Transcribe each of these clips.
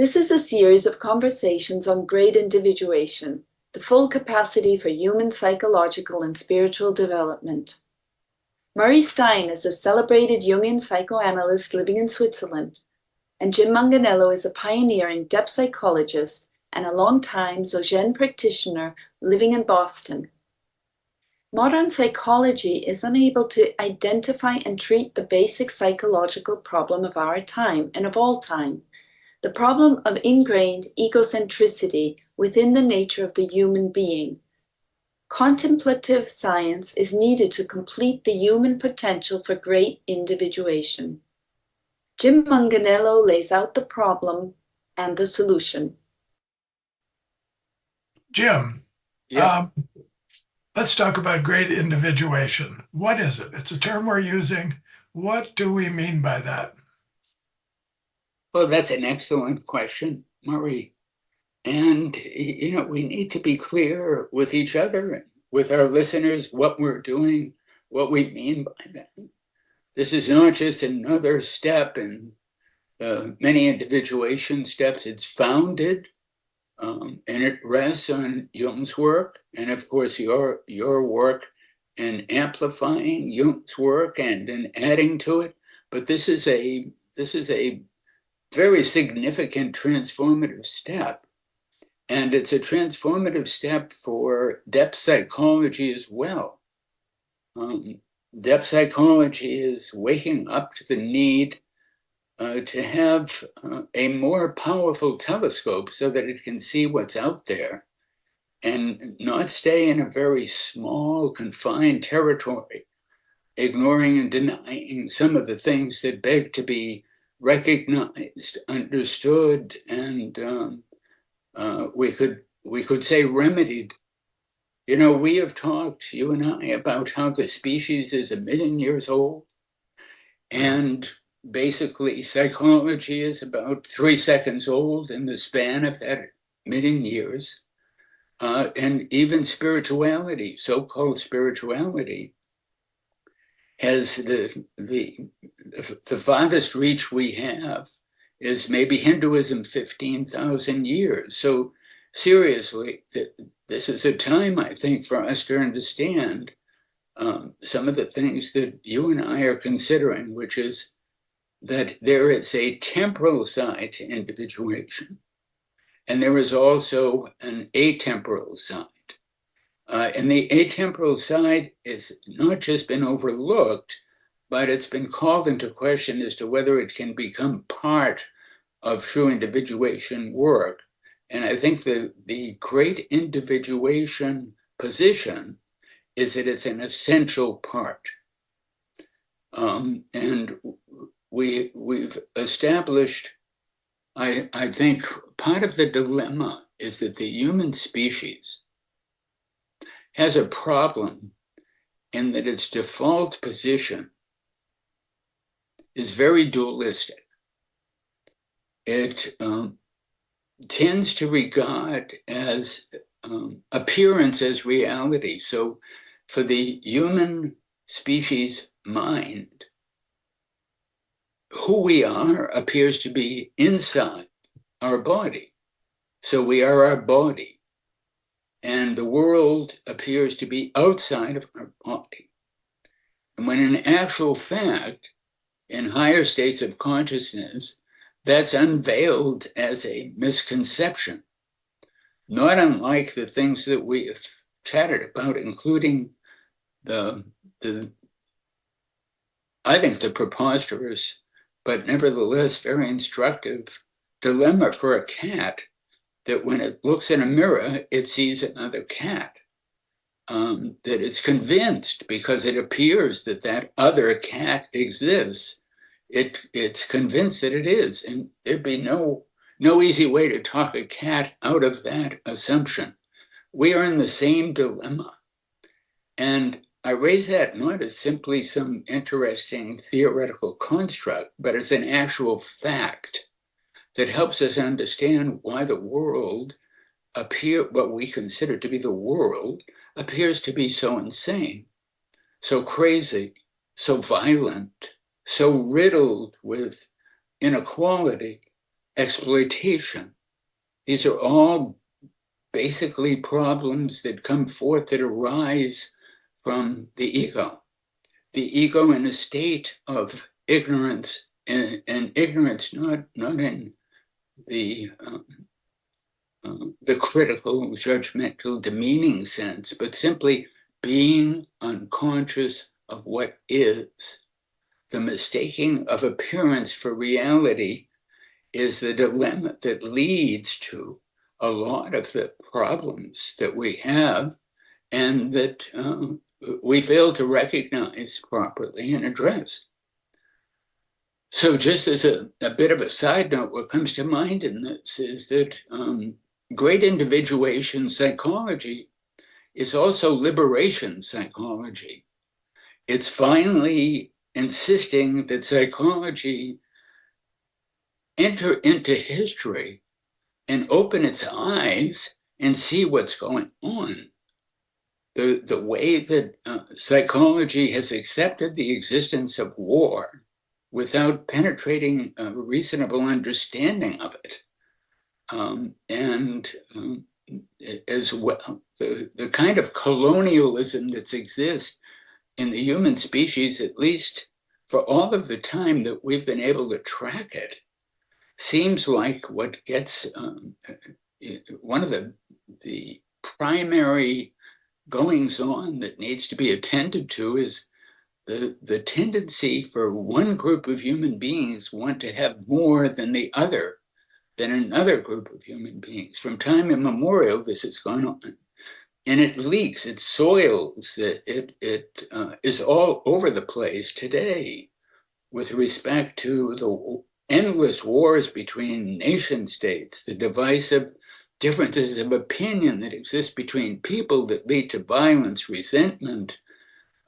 This is a series of conversations on great individuation, the full capacity for human psychological and spiritual development. Murray Stein is a celebrated Jungian psychoanalyst living in Switzerland, and Jim Manganiello is a pioneering depth psychologist and a long-time Dzogchen practitioner living in Boston. Modern psychology is unable to identify and treat the basic psychological problem of our time and of all time, the problem of ingrained egocentricity within the nature of the human being. Contemplative science is needed to complete the human potential for great individuation. Jim Manganiello lays out the problem and the solution. Jim, let's talk about great individuation. What is it? It's a term we're using. What do we mean by that? Well, that's an excellent question, Murray. And, we need to be clear with each other and with our listeners what we're doing, what we mean by that. This is not just another step in many individuation steps. It's founded and it rests on Jung's work, and of course your work in amplifying Jung's work and in adding to it. But this is a very significant transformative step. And it's a transformative step for depth psychology as well. Depth psychology is waking up to the need to have a more powerful telescope so that it can see what's out there and not stay in a very small, confined territory, ignoring and denying some of the things that beg to be recognized, understood, and we could say remedied. We have talked, you and I, about how the species is 1 million years old, and basically psychology is about 3 seconds old in the span of that 1 million years. And even spirituality, so-called spirituality, has the farthest reach we have is maybe Hinduism 15,000 years. So seriously, this is a time, I think, for us to understand some of the things that you and I are considering, which is that there is a temporal side to individuation, and there is also an atemporal side. And the atemporal side has not just been overlooked, but it's been called into question as to whether it can become part of true individuation work. And I think the great individuation position is that it's an essential part. And we've established, I think part of the dilemma is that the human species has a problem in that its default position is very dualistic. It tends to regard as appearance as reality. So for the human species mind, who we are appears to be inside our body. So we are our body. And the world appears to be outside of our body. And when in actual fact, in higher states of consciousness, that's unveiled as a misconception, not unlike the things that we have chatted about, including I think the preposterous, but nevertheless very instructive dilemma for a cat, that when it looks in a mirror, it sees another cat. That it's convinced, because it appears that that other cat exists, it's convinced that it is. And there'd be no easy way to talk a cat out of that assumption. We are in the same dilemma. And I raise that not as simply some interesting theoretical construct, but as an actual fact that helps us understand why the world what we consider to be the world appears to be so insane, so crazy, so violent, so riddled with inequality, exploitation. These are all basically problems that come forth, that arise from the ego. The ego in a state of ignorance, and ignorance not in the critical, judgmental, demeaning sense, but simply being unconscious of what is. The mistaking of appearance for reality is the dilemma that leads to a lot of the problems that we have, and that we fail to recognize properly and address. So just as a bit of a side note, what comes to mind in this is that great individuation psychology is also liberation psychology. It's finally insisting that psychology enter into history and open its eyes and see what's going on. The way that psychology has accepted the existence of war without penetrating a reasonable understanding of it. As well, the kind of colonialism that exists in the human species, at least for all of the time that we've been able to track it, seems like what gets one of the primary goings on that needs to be attended to is the tendency for one group of human beings want to have more than the other, than another group of human beings. From time immemorial, this has gone on. And it leaks, it soils, it is all over the place today with respect to the endless wars between nation states, the divisive differences of opinion that exist between people that lead to violence, resentment.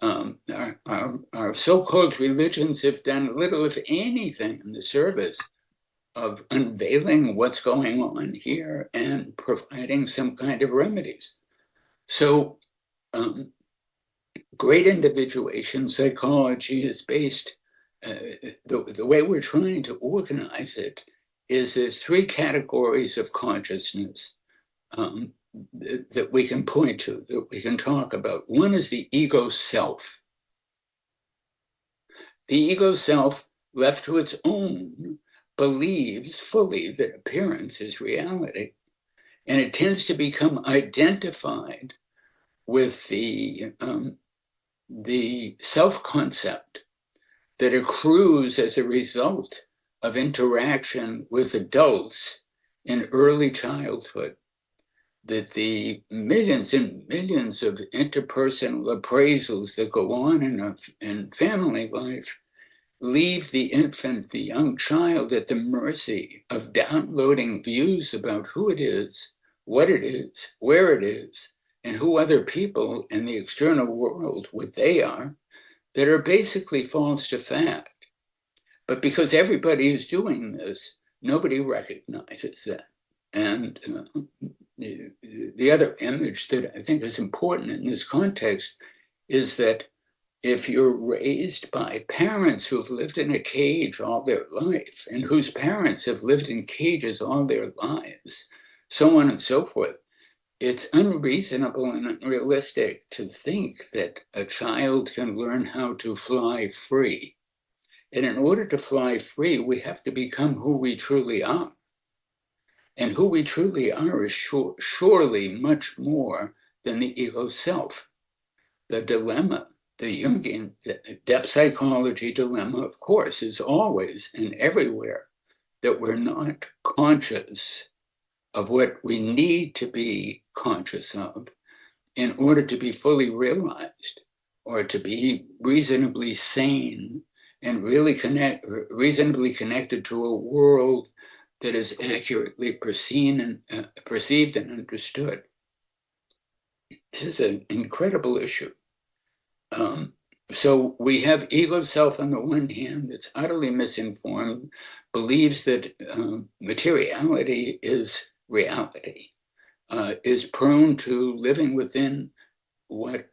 Our so-called religions have done little, if anything, in the service of unveiling what's going on here and providing some kind of remedies. So great individuation psychology is based, the way we're trying to organize it is there's three categories of consciousness that we can point to, that we can talk about. One is the ego self. The ego self, left to its own, believes fully that appearance is reality. And it tends to become identified with the self-concept that accrues as a result of interaction with adults in early childhood, that the millions and millions of interpersonal appraisals that go on in family life leave the infant, the young child, at the mercy of downloading views about who it is, what it is, where it is, and who other people in the external world, what they are, that are basically false to fact. But because everybody is doing this, nobody recognizes that. And the other image that I think is important in this context is that if you're raised by parents who've lived in a cage all their life, and whose parents have lived in cages all their lives, so on and so forth, it's unreasonable and unrealistic to think that a child can learn how to fly free. And in order to fly free, we have to become who we truly are. And who we truly are is surely much more than the ego self. The dilemma, the Jungian depth psychology dilemma, of course, is always and everywhere that we're not conscious of what we need to be conscious of in order to be fully realized, or to be reasonably sane and really reasonably connected to a world that is accurately perceived and understood. This is an incredible issue. So we have ego self on the one hand that's utterly misinformed, believes that materiality is reality, is prone to living within what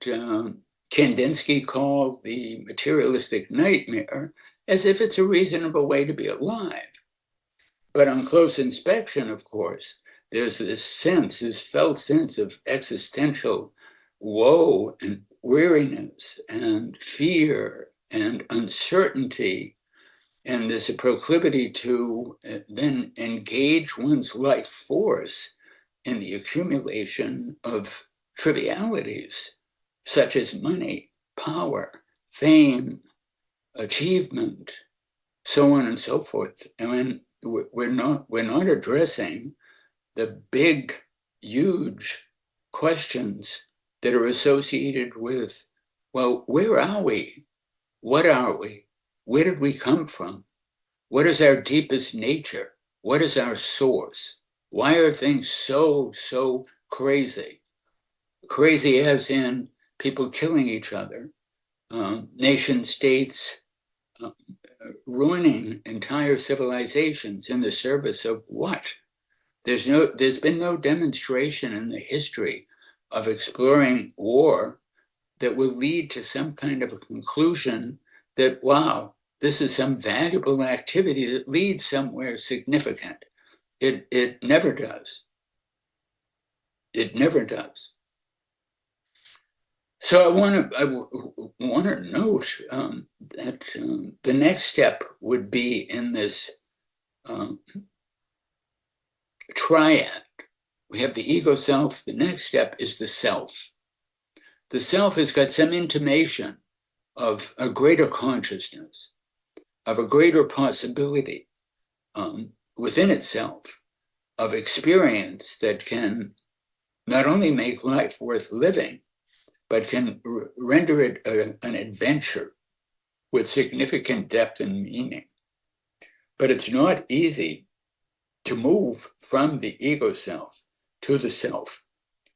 Kandinsky called the materialistic nightmare, as if it's a reasonable way to be alive. But on close inspection, of course, there's this sense, this felt sense of existential woe and weariness and fear and uncertainty, and there's a proclivity to then engage one's life force in the accumulation of trivialities, such as money, power, fame, achievement, so on and so forth. And we're not addressing the big, huge questions that are associated with, well, where are we? What are we? Where did we come from? What is our deepest nature? What is our source? Why are things so crazy? Crazy as in people killing each other, nation states ruining entire civilizations in the service of what? There's been no demonstration in the history of exploring war that will lead to some kind of a conclusion that, wow, this is some valuable activity that leads somewhere significant. It never does. It never does. So I want to note that the next step would be in this triad. We have the ego self. The next step is the self. The self has got some intimation of a greater consciousness, of a greater possibility within itself, of experience that can not only make life worth living, but can render it an adventure with significant depth and meaning. But it's not easy to move from the ego self to the self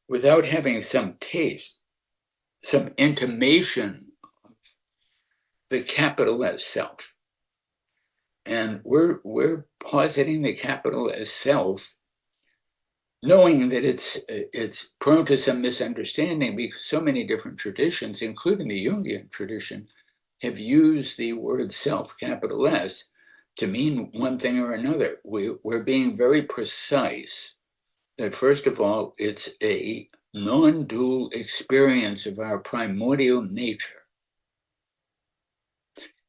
without having some taste, some intimation of the capital S self. And we're positing the capital S self, knowing that it's prone to some misunderstanding because so many different traditions, including the Jungian tradition, have used the word self, capital S, to mean one thing or another. We're being very precise that, first of all, it's a non-dual experience of our primordial nature,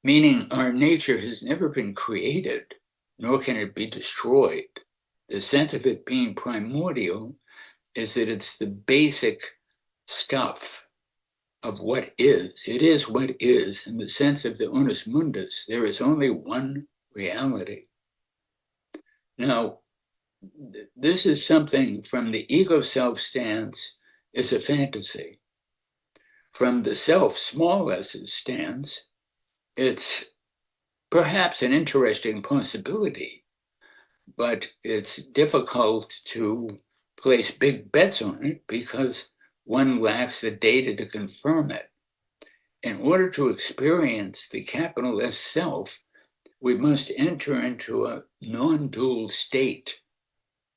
meaning our nature has never been created, nor can it be destroyed. The sense of it being primordial is that it's the basic stuff of what is. It is what is. In the sense of the unus mundus, there is only one reality. Now, this is something from the ego self stance is a fantasy. From the self, small s's stance, it's perhaps an interesting possibility, but it's difficult to place big bets on it because one lacks the data to confirm it. In order to experience the capital S self, we must enter into a non-dual state,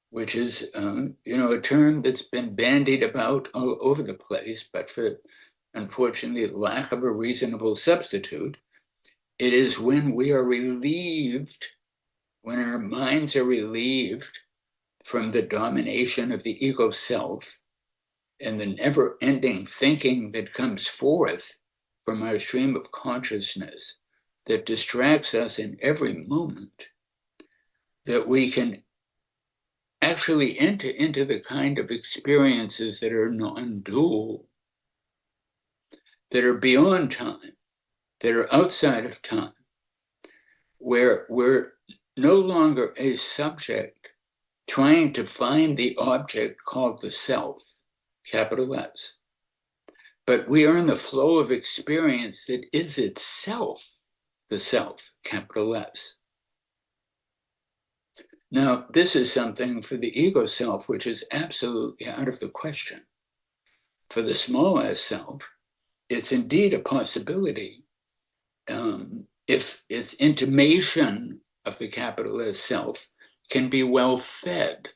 which is a term that's been bandied about all over the place, but for, unfortunately, lack of a reasonable substitute. It is when we are relieved, when our minds are relieved from the domination of the ego self and the never-ending thinking that comes forth from our stream of consciousness that distracts us in every moment, that we can actually enter into the kind of experiences that are non-dual, that are beyond time, that are outside of time, where we're no longer a subject trying to find the object called the self, capital S, but we are in the flow of experience that is itself the self, capital S. Now, this is something for the ego self, which is absolutely out of the question. For the small s self, it's indeed a possibility if its intimation of the capital S self can be well fed,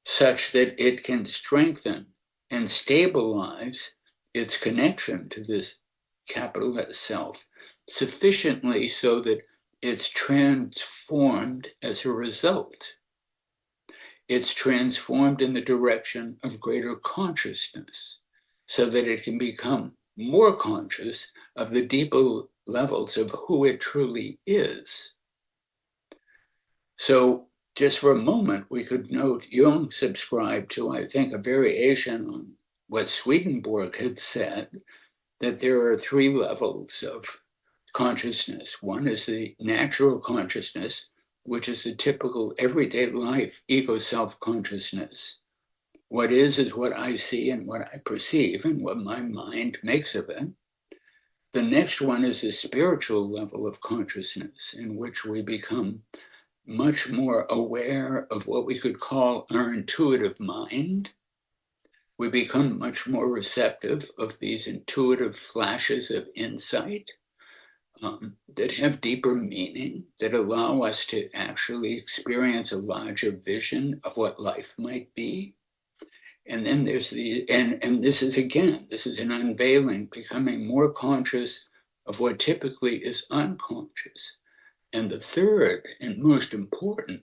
such that it can strengthen and stabilize its connection to this capital S self sufficiently so that it's transformed as a result. It's transformed in the direction of greater consciousness so that it can become more conscious of the deeper levels of who it truly is. So just for a moment, we could note Jung subscribed to, I think, a variation on what Swedenborg had said, that there are three levels of consciousness. One is the natural consciousness, which is the typical everyday life ego self-consciousness. What is what I see and what I perceive and what my mind makes of it. The next one is a spiritual level of consciousness in which we become much more aware of what we could call our intuitive mind. We become much more receptive of these intuitive flashes of insight that have deeper meaning, that allow us to actually experience a larger vision of what life might be. And then there's and this is an unveiling, becoming more conscious of what typically is unconscious. And the third and most important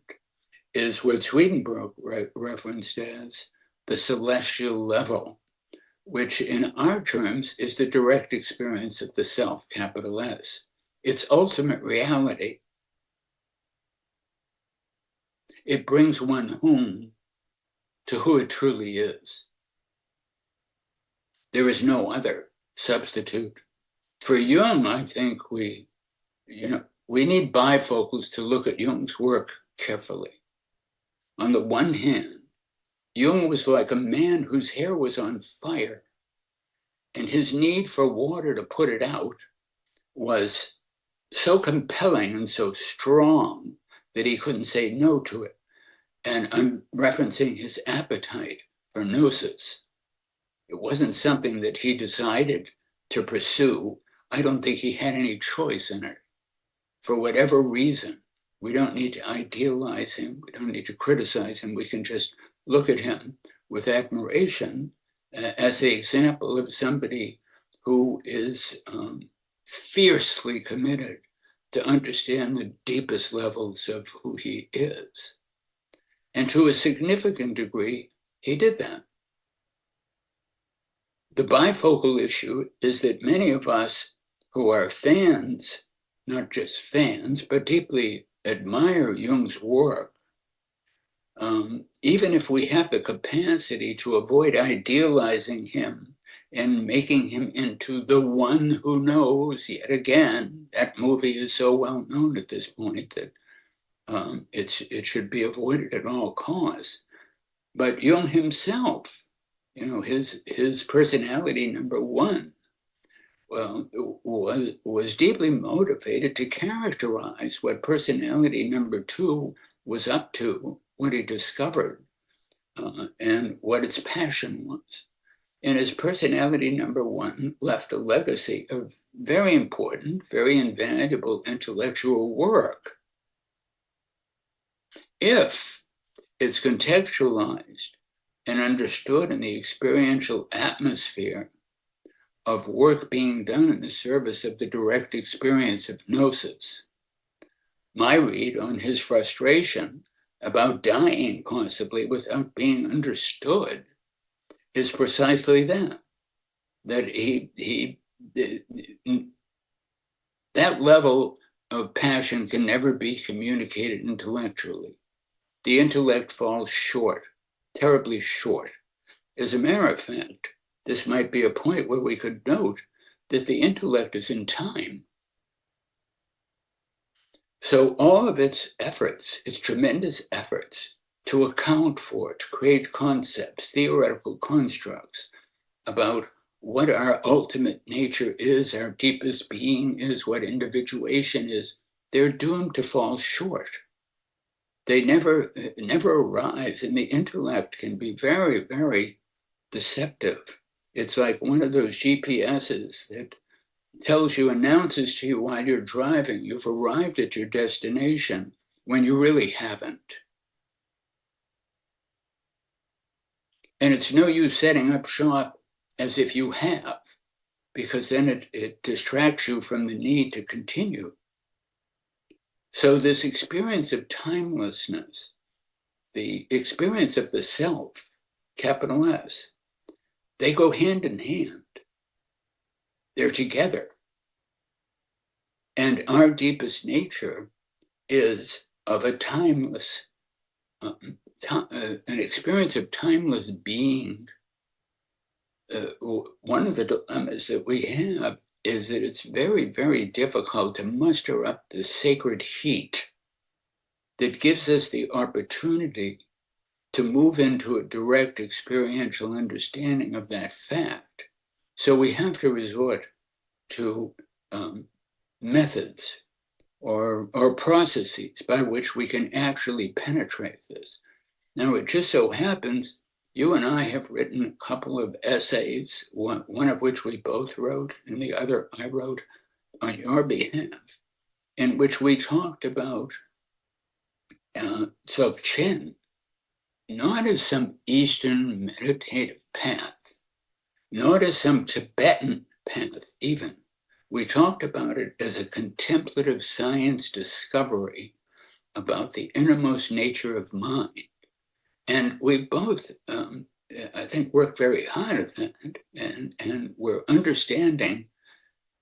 is what Swedenborg referenced as the celestial level, which in our terms is the direct experience of the self, capital S. Its ultimate reality. It brings one home to who it truly is. There is no other substitute. For Jung, I think we need bifocals to look at Jung's work carefully. On the one hand, Jung was like a man whose hair was on fire, and his need for water to put it out was so compelling and so strong that he couldn't say no to it. And I'm referencing his appetite for gnosis. It wasn't something that he decided to pursue. I don't think he had any choice in it. For whatever reason, we don't need to idealize him. We don't need to criticize him. We can just look at him with admiration as the example of somebody who is fiercely committed to understand the deepest levels of who he is. And to a significant degree, he did that. The bifocal issue is that many of us who are fans, not just fans, but deeply admire Jung's work, even if we have the capacity to avoid idealizing him and making him into the one who knows, yet again, that movie is so well known at this point that it should be avoided at all costs. But Jung himself, his personality number one, was deeply motivated to characterize what personality number two was up to, what he discovered, and what its passion was. And his personality number one left a legacy of very important, very invaluable intellectual work. If it's contextualized and understood in the experiential atmosphere of work being done in the service of the direct experience of gnosis. My read on his frustration about dying possibly without being understood is precisely that that level of passion can never be communicated intellectually. The intellect falls short, terribly short. As a matter of fact, this might be a point where we could note that the intellect is in time. So all of its efforts, its tremendous efforts to account for, to create concepts, theoretical constructs about what our ultimate nature is, our deepest being is, what individuation is, they're doomed to fall short. They never arrive, and the intellect can be very, very deceptive. It's like one of those GPSs that tells you, announces to you while you're driving, you've arrived at your destination when you really haven't. And it's no use setting up shop as if you have, because then it distracts you from the need to continue. So this experience of timelessness, the experience of the self, capital S, they go hand in hand. They're together. And our deepest nature is of a timeless, an experience of timeless being. One of the dilemmas that we have is that it's very, very difficult to muster up the sacred heat that gives us the opportunity to move into a direct experiential understanding of that fact. So we have to resort to methods or processes by which we can actually penetrate this. Now, it just so happens you and I have written a couple of essays, one of which we both wrote, and the other I wrote on your behalf, in which we talked about Dzogchen, not as some Eastern meditative path, not as some Tibetan path even. We talked about it as a contemplative science discovery about the innermost nature of mind. And we both, I think, worked very hard at that, and we're understanding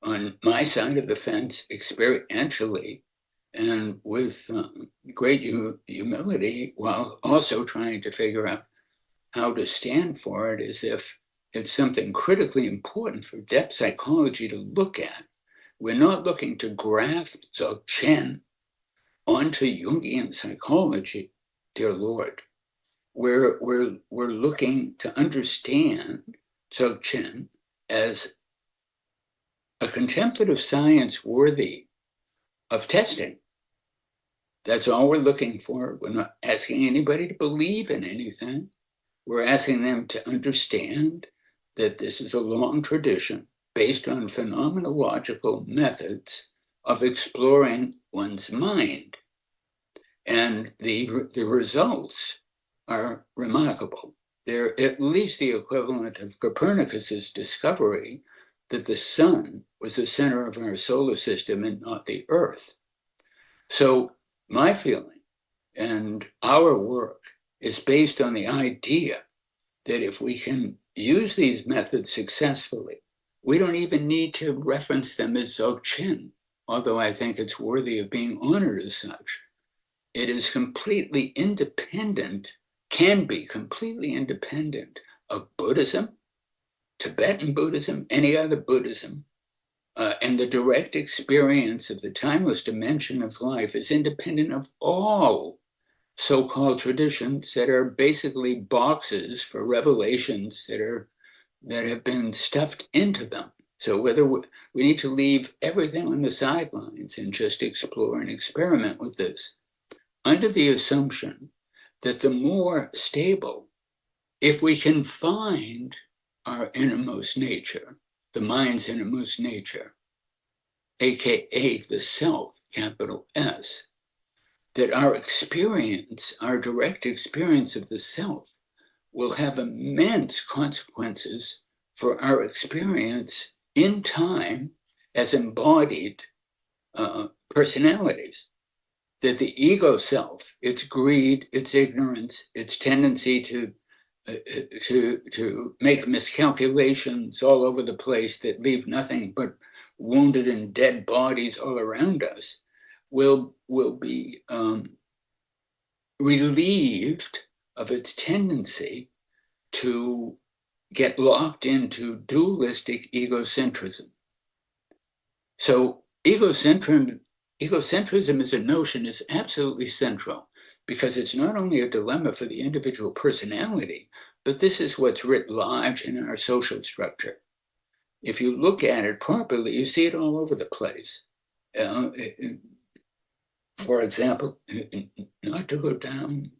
on my side of the fence experientially and with great humility, while also trying to figure out how to stand for it as if it's something critically important for depth psychology to look at. We're not looking to graft Dzogchen onto Jungian psychology, dear Lord. We're looking to understand Dzogchen as a contemplative science worthy of testing. That's all we're looking for. We're not asking anybody to believe in anything. We're asking them to understand that this is a long tradition based on phenomenological methods of exploring one's mind. And the results are remarkable. They're at least the equivalent of Copernicus's discovery that the sun was the center of our solar system and not the earth. So my feeling and our work is based on the idea that if we can use these methods successfully, we don't even need to reference them as Dzogchen, although I think it's worthy of being honored as such. It is completely independent, can be completely independent of Buddhism, Tibetan Buddhism, any other Buddhism, and the direct experience of the timeless dimension of life is independent of all so-called traditions that are basically boxes for revelations that have been stuffed into them. So whether we need to leave everything on the sidelines and just explore and experiment with this, under the assumption that the more stable, if we can find our innermost nature, the mind's innermost nature, AKA the self, capital S, that our experience, our direct experience of the self, will have immense consequences for our experience in time as embodied personalities. That the ego self, its greed, its ignorance, its tendency to make miscalculations all over the place that leave nothing but wounded and dead bodies all around us, will be relieved of its tendency to get locked into dualistic egocentrism. So egocentrism as a notion is absolutely central, because it's not only a dilemma for the individual personality, but this is what's writ large in our social structure. If you look at it properly, you see it all over the place. For example, not to go down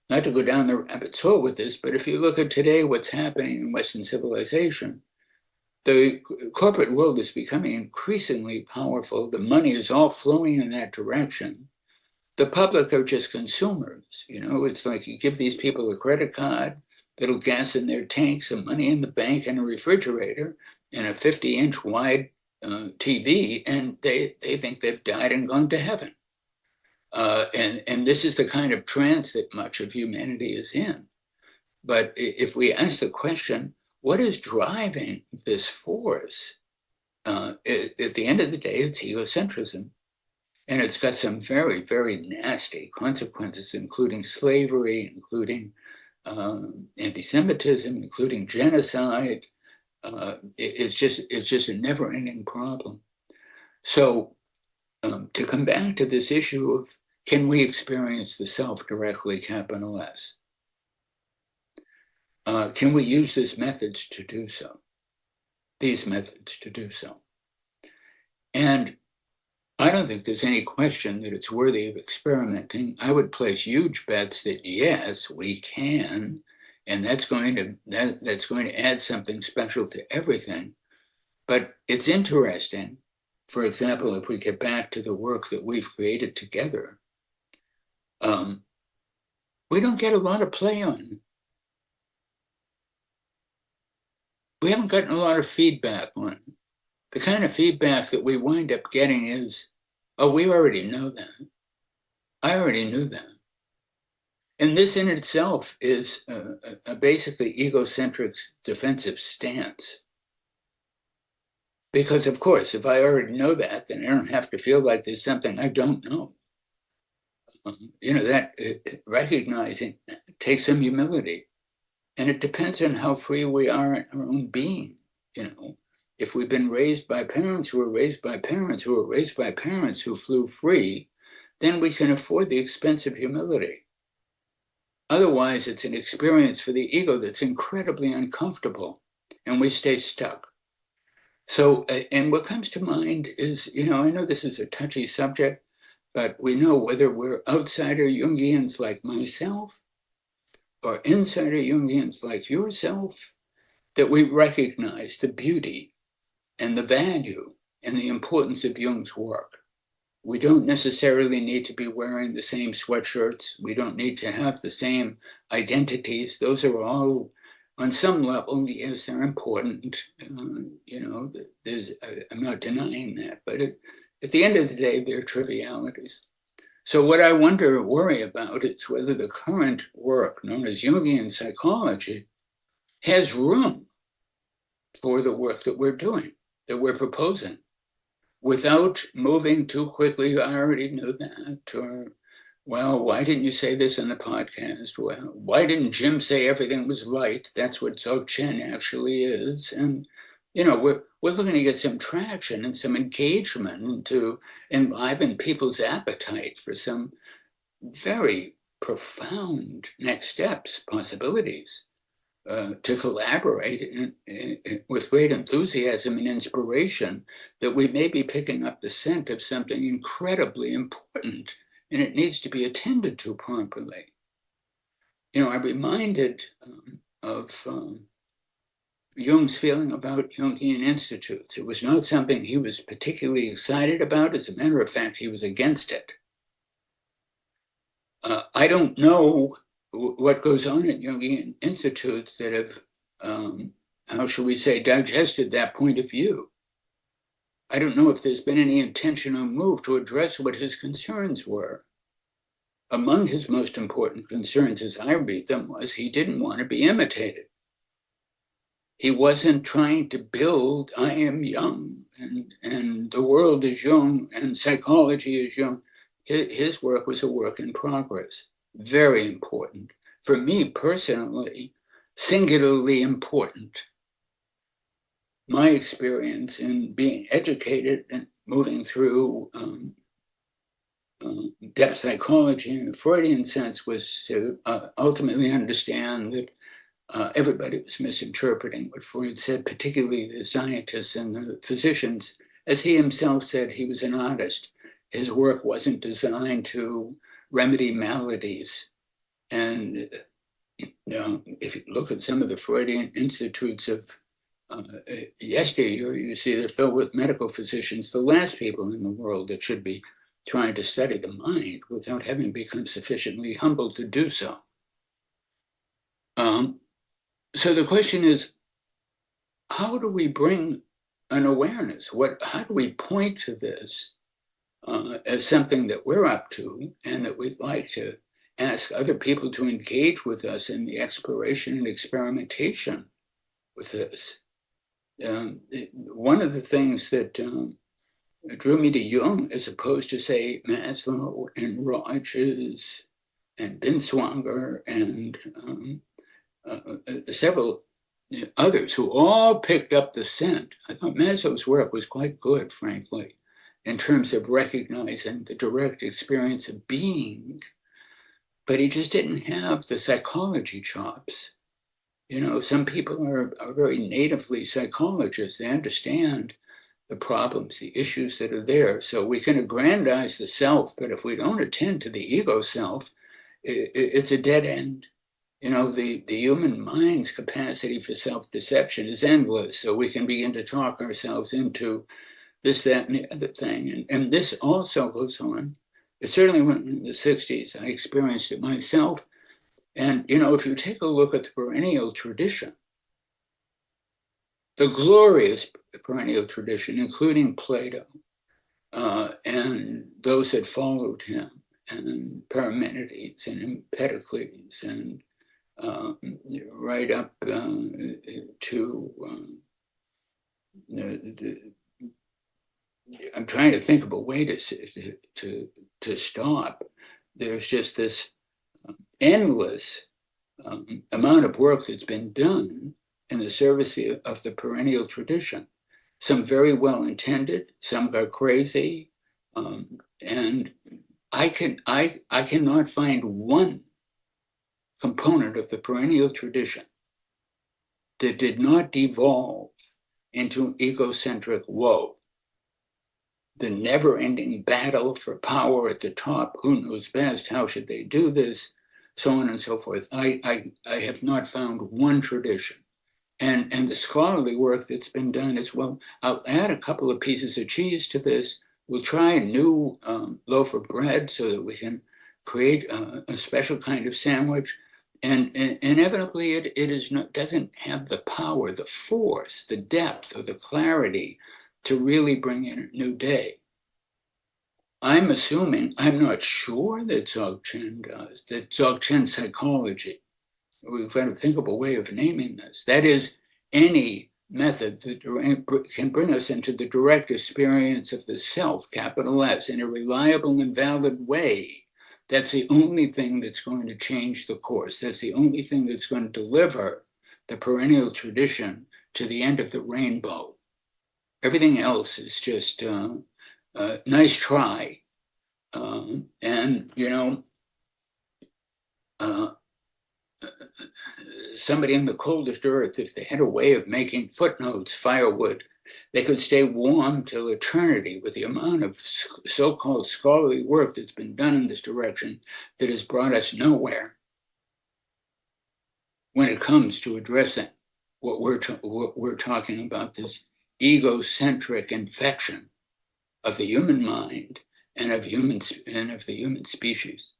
the rabbit hole with this, but if you look at today, what's happening in Western civilization, the corporate world is becoming increasingly powerful. The money is all flowing in that direction. The public are just consumers. You know, it's like you give these people a credit card, little gas in their tanks, some money in the bank, and a refrigerator, and a 50-inch wide TV, and they think they've died and gone to heaven. And this is the kind of trance that much of humanity is in. But if we ask the question, what is driving this force? At the end of the day, it's egocentrism. And it's got some very, very nasty consequences, including slavery, including anti-Semitism, including genocide. It's just a never-ending problem. So to come back to this issue of, can we experience the self directly, capital S? Can we use these methods to do so? And I don't think there's any question that it's worthy of experimenting. I would place huge bets that yes, we can, and that's going to add something special to everything. But it's interesting, for example, if we get back to the work that we've created together, we don't get a lot of play on it. We haven't gotten a lot of feedback on it. The kind of feedback that we wind up getting is, oh, we already know that. I already knew that. And this in itself is a basically egocentric defensive stance. Because of course, if I already know that, then I don't have to feel like there's something I don't know. That recognizing takes some humility. And it depends on how free we are in our own being. If we've been raised by parents who were raised by parents who were raised by parents who flew free, then we can afford the expense of humility. Otherwise, it's an experience for the ego that's incredibly uncomfortable, and we stay stuck. So, and what comes to mind is, I know this is a touchy subject, but we know whether we're outsider Jungians like myself or insider Jungians like yourself, that we recognize the beauty and the value and the importance of Jung's work. We don't necessarily need to be wearing the same sweatshirts. We don't need to have the same identities. Those are all, on some level, yes, they're important. I'm not denying that, but at the end of the day, they're trivialities. So what I worry about is whether the current work known as Jungian psychology has room for the work that we're doing, that we're proposing, without moving too quickly. I already knew that. Or, well, why didn't you say this in the podcast? Well, why didn't Jim say everything was light? That's what Dzogchen actually is. And, we're looking to get some traction and some engagement to enliven people's appetite for some very profound next steps, possibilities. To collaborate with great enthusiasm and inspiration, that we may be picking up the scent of something incredibly important, and it needs to be attended to properly. I'm reminded of Jung's feeling about Jungian institutes. It was not something he was particularly excited about. As a matter of fact, he was against it. I don't know what goes on at Jungian institutes that have, how shall we say, digested that point of view. I don't know if there's been any intentional move to address what his concerns were. Among his most important concerns, as I read them, was he didn't want to be imitated. He wasn't trying to build, I am Jung, and the world is Jung, and psychology is Jung. His work was a work in progress. Very important. For me personally, singularly important. My experience in being educated and moving through depth psychology in the Freudian sense was to ultimately understand that everybody was misinterpreting what Freud said, particularly the scientists and the physicians. As he himself said, he was an artist. His work wasn't designed to remedy maladies. And if you look at some of the Freudian institutes of yesteryear, you see they're filled with medical physicians, the last people in the world that should be trying to study the mind without having become sufficiently humble to do so. So the question is, how do we bring an awareness? How do we point to this as something that we're up to and that we'd like to ask other people to engage with us in the exploration and experimentation with this. One of the things that drew me to Jung, as opposed to, say, Maslow and Rogers and Binswanger and several others who all picked up the scent. I thought Maslow's work was quite good, frankly, in terms of recognizing the direct experience of being, but he just didn't have the psychology chops. You know, some people are very natively psychologists. They understand the problems, the issues that are there. So we can aggrandize the self, but if we don't attend to the ego self, it's a dead end. You know, the human mind's capacity for self-deception is endless. So we can begin to talk ourselves into this, that, and the other thing. And this also goes on. It certainly went in the 60s. I experienced it myself. And, you know, if you take a look at the perennial tradition, the glorious perennial tradition, including Plato and those that followed him, and Parmenides and Empedocles, and right up to I'm trying to think of a way to stop. There's just this endless amount of work that's been done in the service of the perennial tradition. Some very well intended, some got crazy, and I cannot find one component of the perennial tradition that did not devolve into egocentric woe. The never-ending battle for power at the top, who knows best, how should they do this, so on and so forth. I have not found one tradition. And the scholarly work that's been done as well. I'll add a couple of pieces of cheese to this. We'll try a new loaf of bread so that we can create a special kind of sandwich. And inevitably, it doesn't have the power, the force, the depth, or the clarity to really bring in a new day. I'm assuming, I'm not sure that Dzogchen does, that Dzogchen psychology, we've got to think of a way of naming this. That is, any method that can bring us into the direct experience of the self, capital S, in a reliable and valid way. That's the only thing that's going to change the course. That's the only thing that's going to deliver the perennial tradition to the end of the rainbow. Everything else is just nice try. And, you know, somebody in the coldest earth, if they had a way of making footnotes, firewood, they could stay warm till eternity with the amount of so-called scholarly work that's been done in this direction that has brought us nowhere when it comes to addressing what we're talking about, this egocentric infection of the human mind and of the human species.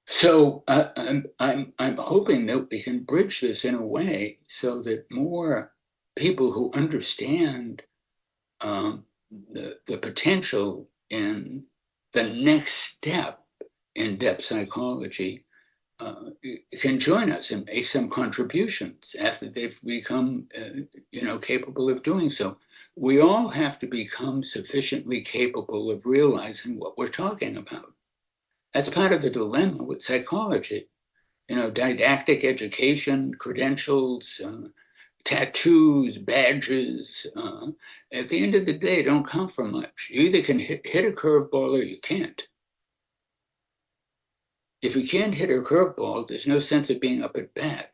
So I'm hoping that we can bridge this in a way so that more people who understand the potential in the next step in depth psychology can join us and make some contributions after they've become capable of doing so. We all have to become sufficiently capable of realizing what we're talking about. That's part of the dilemma with psychology. You know, didactic education, credentials, tattoos, badges, at the end of the day, don't count for much. You either can hit a curveball or you can't. If you can't hit a curveball, there's no sense of being up at bat.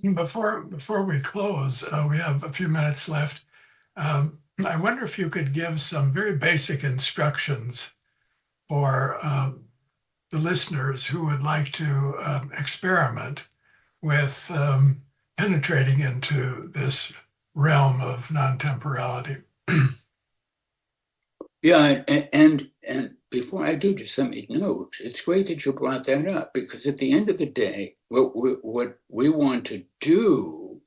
Before we close, we have a few minutes left. I wonder if you could give some very basic instructions for the listeners who would like to experiment with penetrating into this realm of non-temporality. Yeah, and before I do, just let me note, it's great that you brought that up, because at the end of the day, what we want to do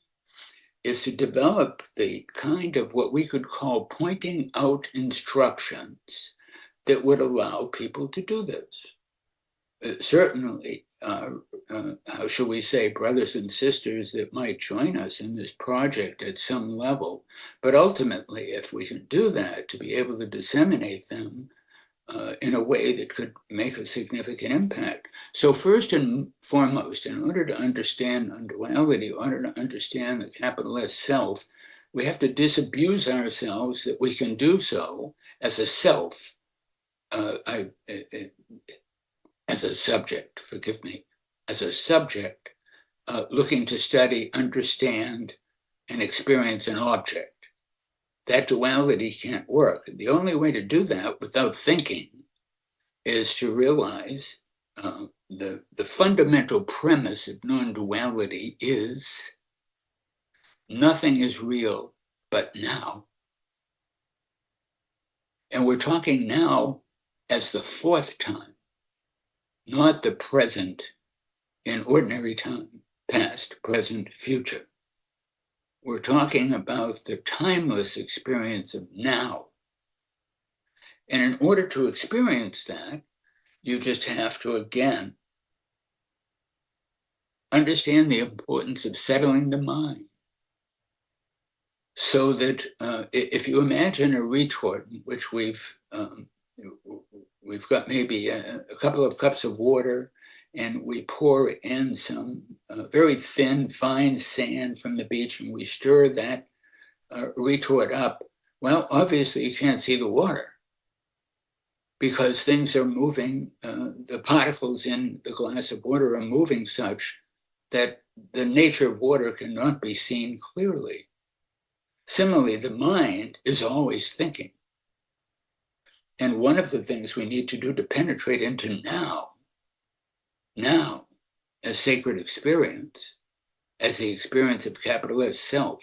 is to develop the kind of what we could call pointing out instructions that would allow people to do this. Certainly, how shall we say, brothers and sisters that might join us in this project at some level. But ultimately, if we can do that, to be able to disseminate them in a way that could make a significant impact. So first and foremost, in order to understand unduality, in order to understand the capital S self, we have to disabuse ourselves that we can do so as a self, as a subject, forgive me, as a subject looking to study, understand, and experience an object. That duality can't work. The only way to do that without thinking is to realize the fundamental premise of non-duality is nothing is real but now. And we're talking now as the fourth time, not the present in ordinary time, past, present, future. We're talking about the timeless experience of now. And in order to experience that, you just have to, again, understand the importance of settling the mind. So that if you imagine a retort in which we've got maybe a couple of cups of water, and we pour in some very thin, fine sand from the beach, and we stir that retort up, well, obviously you can't see the water because things are moving, the particles in the glass of water are moving such that the nature of water cannot be seen clearly. Similarly, the mind is always thinking. And one of the things we need to do to penetrate into now, as sacred experience, as the experience of capital S self,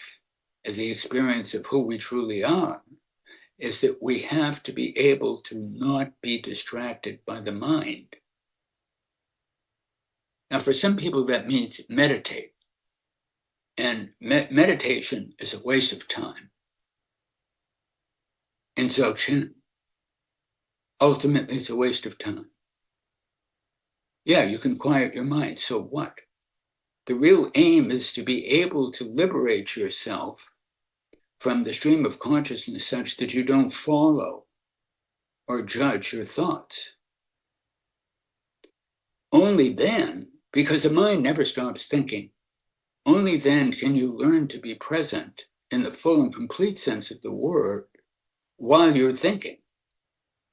as the experience of who we truly are, is that we have to be able to not be distracted by the mind. Now, for some people, that means meditate. And meditation is a waste of time. In Dzogchen, ultimately, it's a waste of time. Yeah, you can quiet your mind, so what? The real aim is to be able to liberate yourself from the stream of consciousness such that you don't follow or judge your thoughts. Only then, because the mind never stops thinking, only then can you learn to be present in the full and complete sense of the word while you're thinking.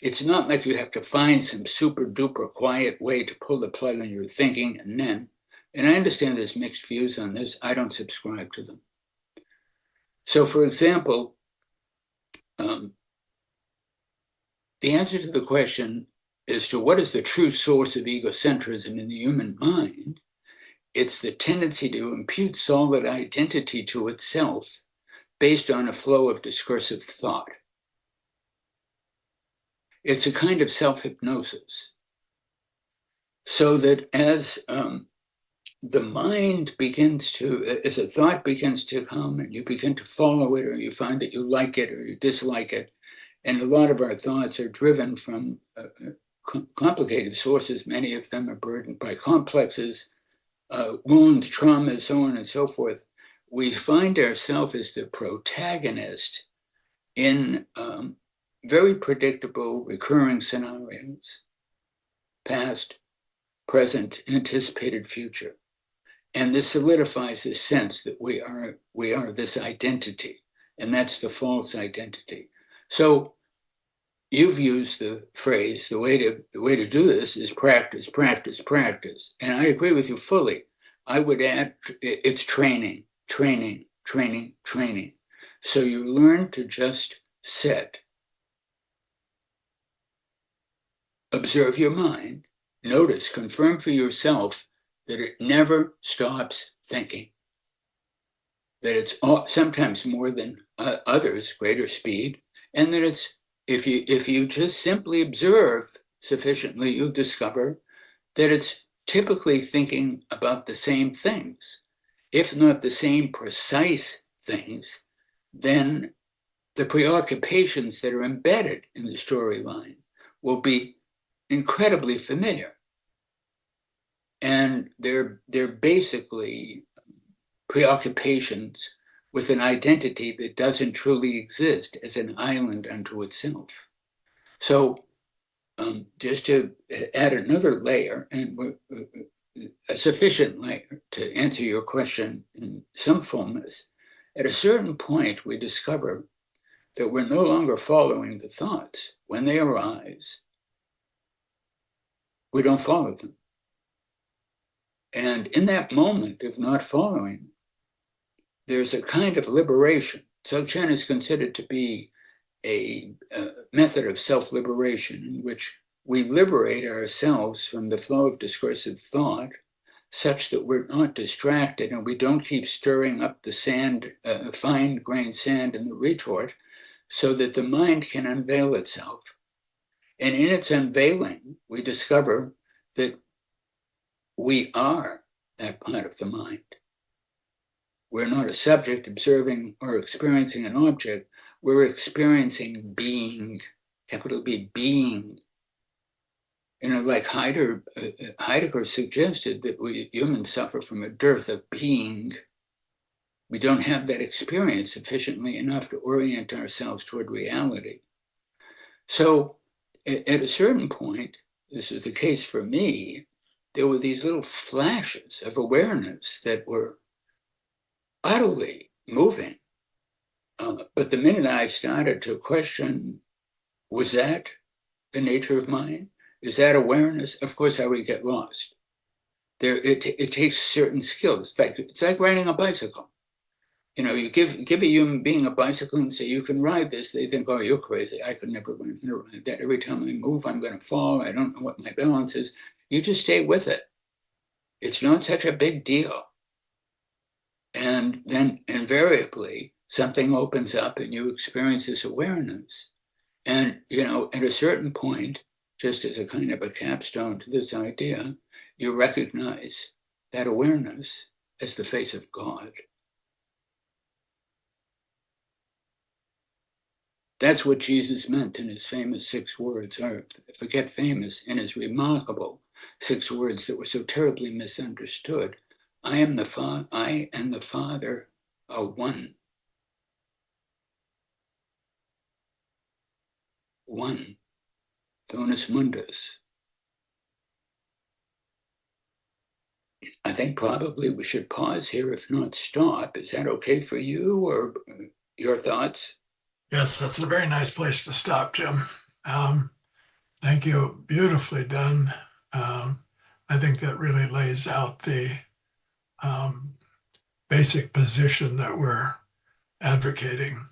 It's not like you have to find some super duper quiet way to pull the plug on your thinking and I understand there's mixed views on this, I don't subscribe to them. So for example, the answer to the question as to what is the true source of egocentrism in the human mind, it's the tendency to impute solid identity to itself based on a flow of discursive thought. It's a kind of self-hypnosis. So that as the mind begins to, as a thought begins to come and you begin to follow it, or you find that you like it or you dislike it, and a lot of our thoughts are driven from complicated sources. Many of them are burdened by complexes, wounds, traumas, so on and so forth. We find ourselves as the protagonist in very predictable, recurring scenarios, past, present, anticipated future. And this solidifies this sense that we are this identity, and that's the false identity. So you've used the phrase, the way to do this is practice, practice, practice. And I agree with you fully. I would add, it's training, training, training, training. So you learn to just sit, observe your mind, notice, confirm for yourself that it never stops thinking, that it's sometimes more than others, greater speed, and that it's, if you just simply observe sufficiently, you'll discover that it's typically thinking about the same things, if not the same precise things, then the preoccupations that are embedded in the storyline will be incredibly familiar. And they're basically preoccupations with an identity that doesn't truly exist as an island unto itself. So just to add another layer, and a sufficient layer to answer your question in some fullness, at a certain point we discover that we're no longer following the thoughts. When they arise, we don't follow them. And in that moment of not following, there's a kind of liberation. Dzogchen is considered to be a method of self-liberation in which we liberate ourselves from the flow of discursive thought such that we're not distracted and we don't keep stirring up the sand, fine-grained sand in the retort, so that the mind can unveil itself. And in its unveiling, we discover that we are that part of the mind. We're not a subject observing or experiencing an object. We're experiencing being, capital B, being. You know, like Heidegger suggested that we humans suffer from a dearth of being. We don't have that experience sufficiently enough to orient ourselves toward reality. So at a certain point, this is the case for me, there were these little flashes of awareness that were utterly moving. But the minute I started to question, was that the nature of mind? Is that awareness? Of course, I would get lost. It takes certain skills. It's like riding a bicycle. You know, you give a human being a bicycle and say, you can ride this. They think, oh, you're crazy. I could never learn to ride that. Every time I move, I'm going to fall. I don't know what my balance is. You just stay with it. It's not such a big deal. And then invariably, something opens up and you experience this awareness. And, you know, at a certain point, just as a kind of a capstone to this idea, you recognize that awareness as the face of God. That's what Jesus meant in his famous 6 words, or forget famous, in his remarkable 6 words that were so terribly misunderstood. I and the Father are one. One. Donus mundus. I think probably we should pause here, if not stop. Is that okay for you, or your thoughts? Yes, that's a very nice place to stop, Jim. Thank you. Beautifully done. I think that really lays out the basic position that we're advocating.